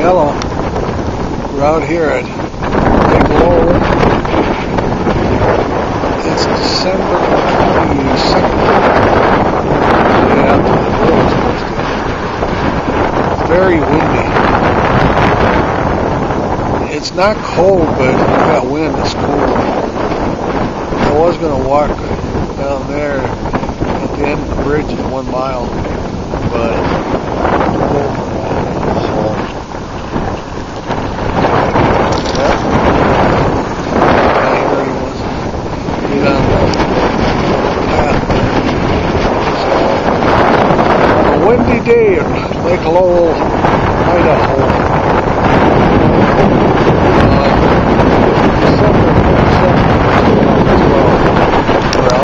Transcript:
Hello. We're out here at Lake Lowell. It's December 22nd. Yeah, the world's supposed to. It's very windy. It's not cold, but we got wind. It's cool. I was going to walk down there at the end of the bridge is 1 mile, but we'll go for a while. Windy day at Lake Lowell, Idaho.